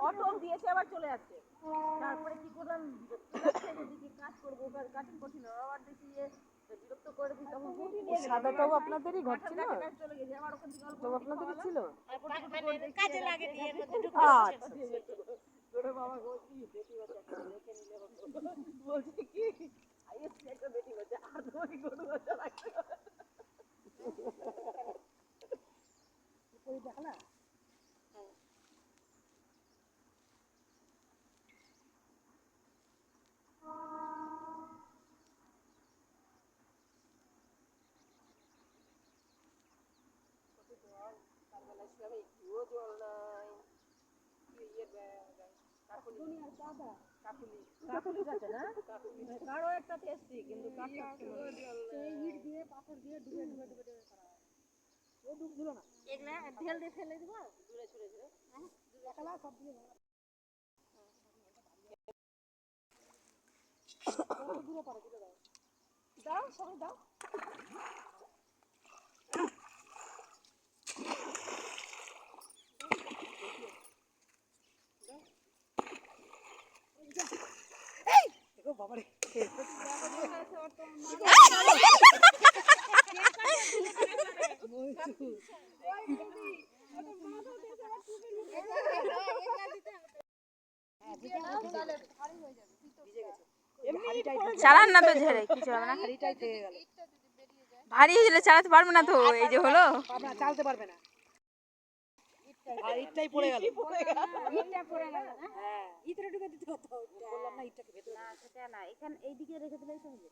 অটল দিয়েছে আবার চলে যাচ্ছে। তারপরে কি করলাম, কাজ করবো কাটিং কঠিন আবার দেখি বিরক্ত করে দিই, তখন সাদাটাও আপনাদেরই ঘর ছিল? চলে গেছে আবার ওখান থেকে তো আপনাদেরই ছিল? কাজে লাগে দিয়ে বাবা বলছি বেটি বাচ্চা দেখে নিলে বলছি কি আইএসসি একটা বেটি বাচ্চা আর তোমাকে গরু বাচ্চা লাগছে ওই দেখা না। একটুও জল নাই, কাকুলি গাছে না কারো একটা টেস্টি কিন্তু ইট দিয়ে পাথর দিয়ে ডুবে ডুবে ডুবে ডুবে করা হয়। ও ডুব দিল না, এগুলা ঢেল দিয়ে ফেলে দিব দূরে ছুড়ে ছুড়ে খেলা সব দিয়ে দূরে পড়ে দূরে দাও দাও সবাই দাও। বাবারে চালান না তো ঝেড়ে কিছু হবে না, ভারী হলে চালাতে পারবে না তো। এই যে হলো চালতে পারবে না, আর ইটটাই পড়ে গেল, ইটটা পড়ে গেল না। হ্যাঁ ইটটা ঢুকে দিতে হতো, বললাম না ইটটাকে ভেতরে না সেটা না, এখানে এইদিকে রেখে দিলেই তো হবে।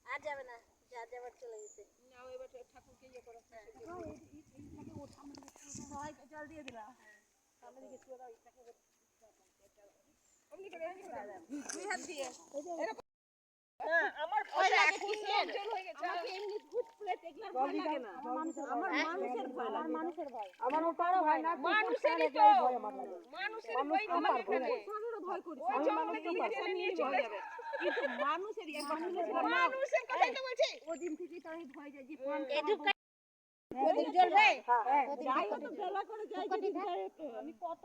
আর যাবে না, যা যাবার চলে গেছে। নাও এবার ঠাকুরকে ইয়ে করো, ইটটাকে ওর সামনে সবাইকে জল দিয়ে দিলাম, সামনে দিকে ছুঁয়ে দাও ইটটাকে, অমনি করে দুই হাত দিয়ে না আমার ভয় লাগে, জল হয়ে গেছে আমাকে এমনি ভূত প্রেত এগুলা ভয় লাগে না, মানুষের ভয় লাগে, মানুষের ভয় আমার ওটারও ভয় না, মানুষেরই তো ভয় আমার লাগে, মানুষের ভয় আমার এখানে সাধারণ ভয় করি, ওই জঙ্গলে গিয়ে নিয়ে চলে যাবে, কিন্তু মানুষেরই মানুষের কথাই তো বলছি, ওদিন থেকে তো আমি ভয় যাই যে ওদিন জ্বলবে, হ্যাঁ যাই তো বেলা করে যাই, আমি কত